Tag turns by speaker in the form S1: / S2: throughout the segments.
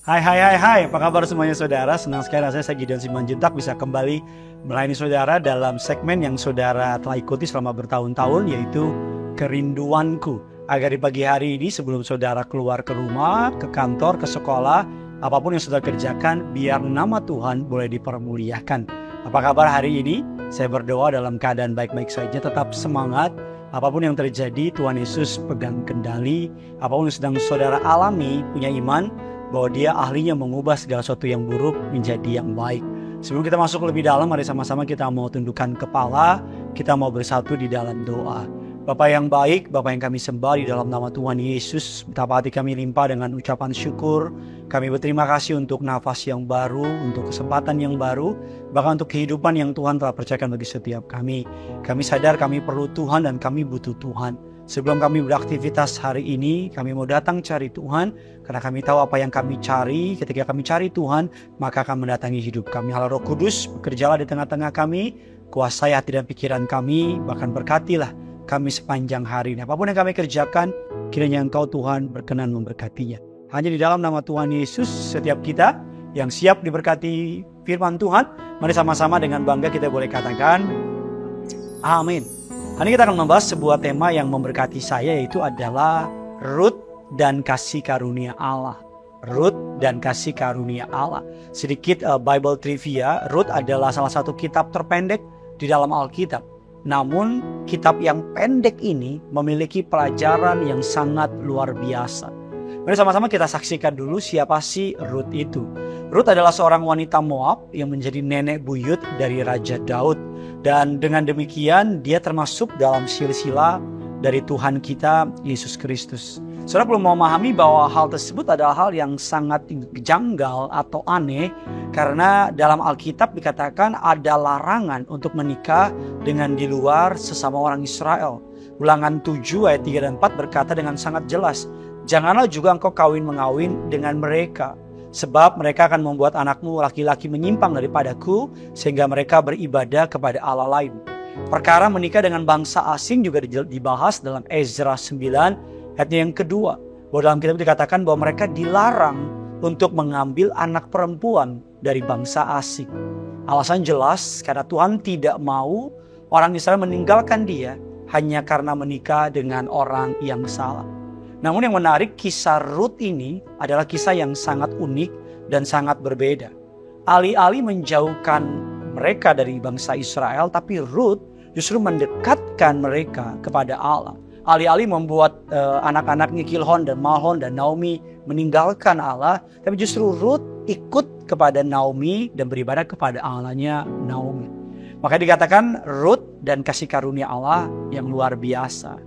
S1: Hai, apa kabar semuanya saudara? Senang sekali rasanya saya Gideon Simanjuntak bisa kembali melayani saudara dalam segmen yang saudara telah ikuti selama bertahun-tahun, yaitu Kerinduanku. Agar di pagi hari ini sebelum saudara keluar ke rumah, ke kantor, ke sekolah, apapun yang saudara kerjakan, biar nama Tuhan boleh dipermuliakan. Apa kabar hari ini? Saya berdoa dalam keadaan baik-baik saja, tetap semangat. Apapun yang terjadi, Tuhan Yesus pegang kendali. Apapun yang sedang saudara alami, punya iman bahwa dia ahlinya mengubah segala sesuatu yang buruk menjadi yang baik. Sebelum kita masuk lebih dalam, mari sama-sama kita mau tundukkan kepala, kita mau bersatu di dalam doa. Bapa yang baik, Bapa yang kami sembah di dalam nama Tuhan Yesus, betapa hati kami limpah dengan ucapan syukur. Kami berterima kasih untuk nafas yang baru, untuk kesempatan yang baru, bahkan untuk kehidupan yang Tuhan telah percayakan bagi setiap kami. Kami sadar kami perlu Tuhan dan kami butuh Tuhan. Sebelum kami beraktivitas hari ini, kami mau datang cari Tuhan, karena kami tahu apa yang kami cari. Ketika kami cari Tuhan, maka akan mendatangi hidup kami. Allah Roh Kudus, bekerjalah di tengah-tengah kami, kuasai hati dan pikiran kami, bahkan berkatilah kami sepanjang hari ini. Apapun yang kami kerjakan, kiranya Engkau Tuhan berkenan memberkatinya. Hanya di dalam nama Tuhan Yesus, setiap kita yang siap diberkati firman Tuhan, mari sama-sama dengan bangga kita boleh katakan, amin. Hari ini kita akan membahas sebuah tema yang memberkati saya, yaitu adalah Rut dan kasih karunia Allah. Rut dan kasih karunia Allah. Sedikit Bible trivia, Rut adalah salah satu kitab terpendek di dalam Alkitab. Namun kitab yang pendek ini memiliki pelajaran yang sangat luar biasa. Mari sama-sama kita saksikan dulu siapa sih Rut itu. Rut adalah seorang wanita Moab yang menjadi nenek buyut dari Raja Daud. Dan dengan demikian dia termasuk dalam silsilah dari Tuhan kita Yesus Kristus. Saudara perlu memahami bahwa hal tersebut adalah hal yang sangat janggal atau aneh, karena dalam Alkitab dikatakan ada larangan untuk menikah dengan di luar sesama orang Israel. Ulangan 7 ayat 3 dan 4 berkata dengan sangat jelas, janganlah juga engkau kawin-mengawin dengan mereka, sebab mereka akan membuat anakmu laki-laki menyimpang daripadaku, sehingga mereka beribadah kepada Allah lain. Perkara menikah dengan bangsa asing juga dibahas dalam Ezra 9 ayatnya yang kedua. Bahwa dalam kitab dikatakan bahwa mereka dilarang untuk mengambil anak perempuan dari bangsa asing. Alasan jelas karena Tuhan tidak mau orang Israel meninggalkan dia hanya karena menikah dengan orang yang salah. Namun yang menarik, kisah Rut ini adalah kisah yang sangat unik dan sangat berbeda. Alih-alih menjauhkan mereka dari bangsa Israel, tapi Rut justru mendekatkan mereka kepada Allah. Alih-alih membuat anak-anaknya Kilhon dan Mahlon dan Naomi meninggalkan Allah, tapi justru Rut ikut kepada Naomi dan beribadah kepada Allahnya Naomi. Maka dikatakan Rut dan kasih karunia Allah yang luar biasa.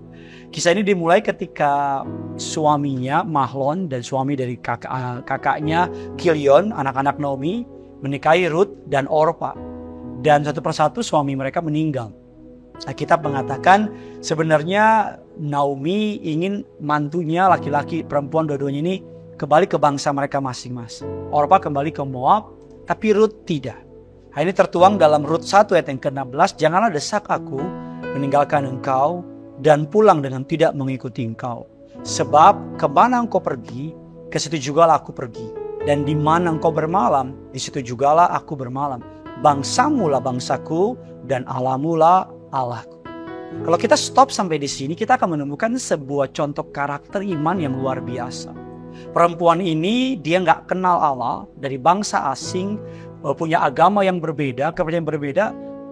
S1: Kisah ini dimulai ketika suaminya Mahlon dan suami dari kakaknya Kilion, anak-anak Naomi, menikahi Rut dan Orpa. Dan satu persatu suami mereka meninggal. Alkitab mengatakan sebenarnya Naomi ingin mantunya laki-laki perempuan dua-duanya ini kembali ke bangsa mereka masing-masing. Orpa kembali ke Moab, tapi Rut tidak. Hal ini tertuang dalam Rut 1 ayat yang ke-16, janganlah desak aku meninggalkan engkau dan pulang dengan tidak mengikuti engkau. Sebab kemana engkau pergi, ke situ jugalah aku pergi. Dan di mana engkau bermalam, di situ jugalah aku bermalam. Bangsamu lah bangsaku, dan Allahmu lah Allahku. Kalau kita stop sampai di sini, kita akan menemukan sebuah contoh karakter iman yang luar biasa. Perempuan ini, dia gak kenal Allah, dari bangsa asing, punya agama yang berbeda, kepercayaan berbeda.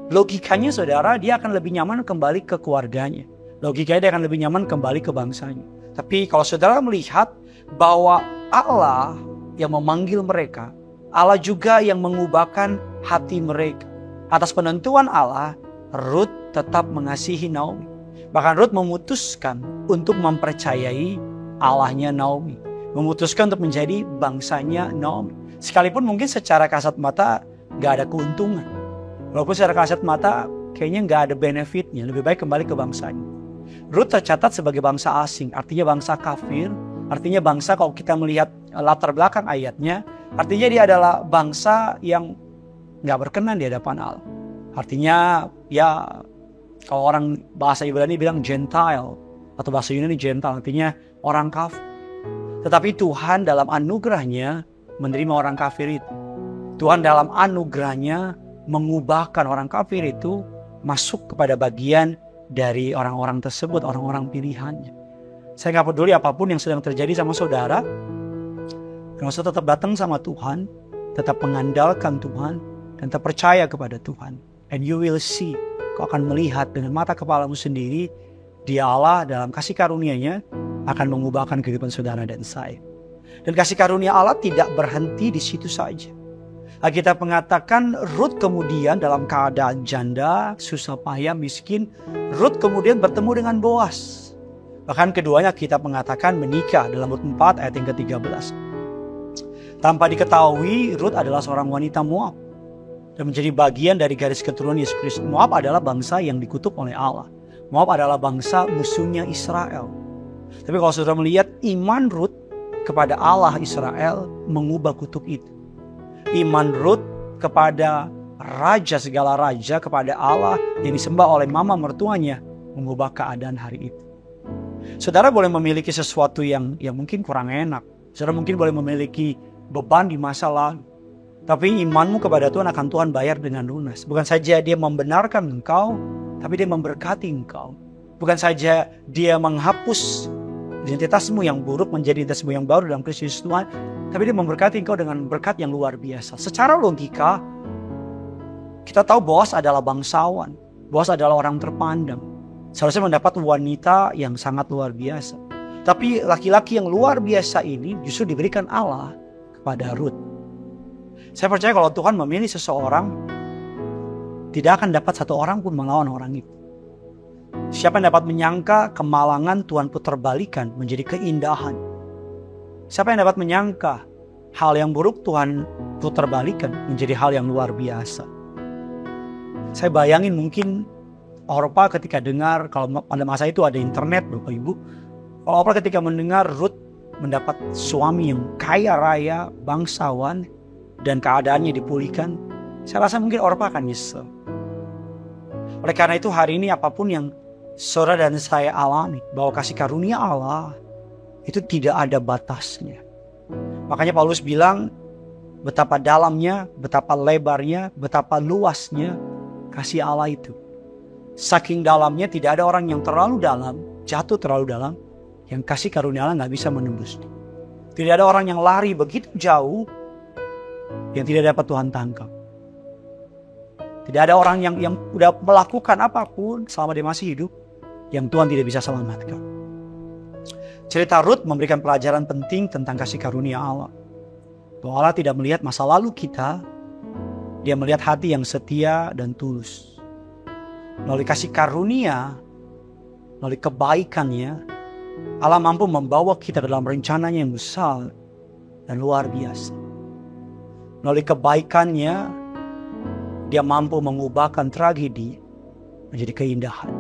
S1: Logikanya saudara, dia akan lebih nyaman kembali ke keluarganya. Logikanya dia akan lebih nyaman kembali ke bangsanya. Tapi kalau saudara melihat bahwa Allah yang memanggil mereka, Allah juga yang mengubahkan hati mereka. Atas penentuan Allah, Rut tetap mengasihi Naomi. Bahkan Rut memutuskan untuk mempercayai Allahnya Naomi. Memutuskan untuk menjadi bangsanya Naomi. Sekalipun mungkin secara kasat mata gak ada keuntungan. Walaupun secara kasat mata kayaknya gak ada benefitnya. Lebih baik kembali ke bangsanya. Rut tercatat sebagai bangsa asing, artinya bangsa kafir, artinya bangsa kalau kita melihat latar belakang ayatnya, artinya dia adalah bangsa yang gak berkenan di hadapan Allah. Artinya ya kalau orang bahasa Ibrani bilang Gentile, atau bahasa Yunani Gentile, artinya orang kafir. Tetapi Tuhan dalam anugerahnya menerima orang kafir itu. Tuhan dalam anugerahnya mengubahkan orang kafir itu masuk kepada bagian dari orang-orang tersebut, orang-orang pilihannya. Saya nggak peduli apapun yang sedang terjadi sama saudara, karena saudara tetap datang sama Tuhan, tetap mengandalkan Tuhan, dan tetap percaya kepada Tuhan. And you will see, kau akan melihat dengan mata kepalamu sendiri, Dia Allah dalam kasih karunia-Nya akan mengubahkan kehidupan saudara dan saya. Dan kasih karunia Allah tidak berhenti di situ saja. Alkitab mengatakan Rut kemudian dalam keadaan janda, susah payah, miskin, Rut kemudian bertemu dengan Boas. Bahkan keduanya kita mengatakan menikah dalam Rut 4 ayat yang ke-13. Tanpa diketahui, Rut adalah seorang wanita Moab dan menjadi bagian dari garis keturunan Yesus Kristus. Moab adalah bangsa yang dikutuk oleh Allah. Moab adalah bangsa musuhnya Israel. Tapi kalau saudara melihat iman Rut kepada Allah Israel mengubah kutuk itu. Iman Rut kepada raja segala raja, kepada Allah yang disembah oleh mama mertuanya, mengubah keadaan hari itu. Saudara boleh memiliki sesuatu yang mungkin kurang enak. Saudara mungkin boleh memiliki beban di masa lalu. Tapi imanmu kepada Tuhan akan Tuhan bayar dengan lunas. Bukan saja Dia membenarkan engkau, tapi Dia memberkati engkau. Bukan saja Dia menghapus identitasmu yang buruk menjadi identitasmu yang baru dalam Kristus Tuhan, tapi Dia memberkati engkau dengan berkat yang luar biasa. Secara logika, kita tahu Boas adalah bangsawan. Boas adalah orang terpandang. Seharusnya mendapat wanita yang sangat luar biasa. Tapi laki-laki yang luar biasa ini justru diberikan Allah kepada Rut. Saya percaya kalau Tuhan memilih seseorang, tidak akan dapat satu orang pun melawan orang itu. Siapa yang dapat menyangka kemalangan Tuhan puterbalikan menjadi keindahan? Siapa yang dapat menyangka hal yang buruk Tuhan puterbalikan menjadi hal yang luar biasa? Saya bayangin mungkin Orpa ketika dengar, kalau pada masa itu ada internet Bapak Ibu, kalau Orpa ketika mendengar Rut mendapat suami yang kaya raya, bangsawan, dan keadaannya dipulihkan, saya rasa mungkin Orpa akan nyesel. Oleh karena itu hari ini apapun yang saudara dan saya alami, bahwa kasih karunia Allah itu tidak ada batasnya. Makanya Paulus bilang betapa dalamnya, betapa lebarnya, betapa luasnya kasih Allah itu. Saking dalamnya tidak ada orang yang terlalu dalam, jatuh terlalu dalam, yang kasih karunia Allah gak bisa menembusnya. Tidak ada orang yang lari begitu jauh yang tidak dapat Tuhan tangkap. Tidak ada orang yang sudah melakukan apapun selama dia masih hidup yang Tuhan tidak bisa selamatkan. Cerita Rut memberikan pelajaran penting tentang kasih karunia Allah. Bahwa Allah tidak melihat masa lalu kita, Dia melihat hati yang setia dan tulus. Melalui kasih karunia, melalui kebaikannya, Allah mampu membawa kita dalam rencananya yang besar dan luar biasa. Melalui kebaikannya, Dia mampu mengubahkan tragedi menjadi keindahan.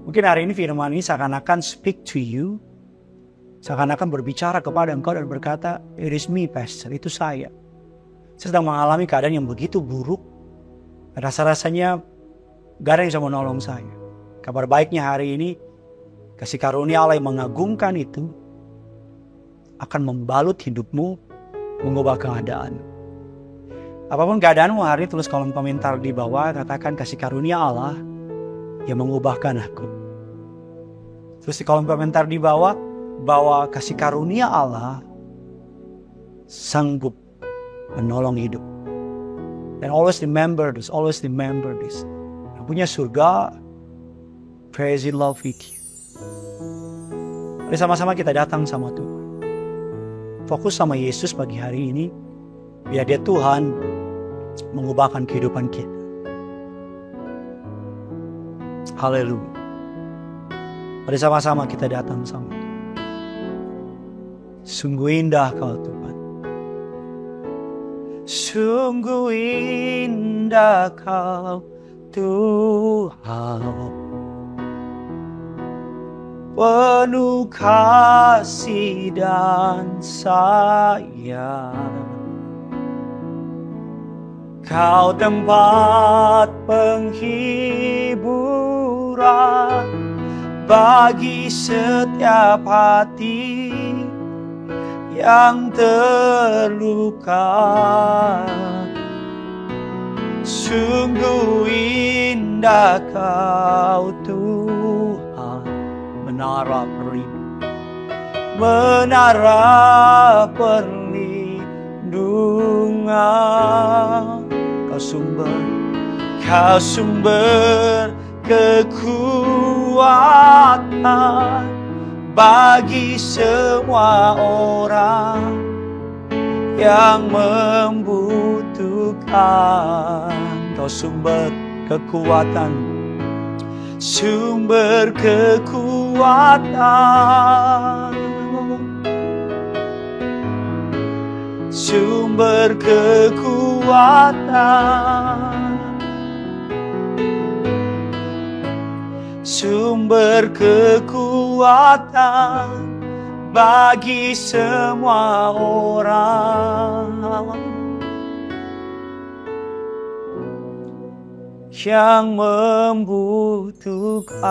S1: Mungkin hari ini firman ini seakan-akan speak to you. Seakan-akan berbicara kepada engkau dan berkata, it is me pastor, itu saya. Saya sedang mengalami keadaan yang begitu buruk. Rasa-rasanya gak ada yang bisa menolong saya. Kabar baiknya hari ini, kasih karunia Allah yang mengagumkan itu akan membalut hidupmu, mengubah keadaan. Apapun keadaanmu hari ini, tulis kolom komentar di bawah, katakan kasih karunia Allah yang mengubahkan aku. Terus di kolom komentar di bawah, bahwa kasih karunia Allah sanggup menolong hidup. And always remember this, always remember this. Yang punya surga, praise in love with you. Mari sama-sama kita datang sama Tuhan. Fokus sama Yesus pagi hari ini, biar Dia Tuhan mengubahkan kehidupan kita. Haleluya. Mari sama-sama kita datang sama Tuhan. Sungguh indah Kau Tuhan. Sungguh indah Kau Tuhan. Penuh kasih dan sayang. Kau tempat penghiburan bagi setiap hati yang terluka. Sungguh indah Kau Tuhan, menara perlindungan. Kau sumber kekuatan bagi semua orang yang membutuhkan. Kau sumber kekuatan, sumber kekuatan, sumber kekuatan, sumber kekuatan bagi semua orang yang membutuhkan.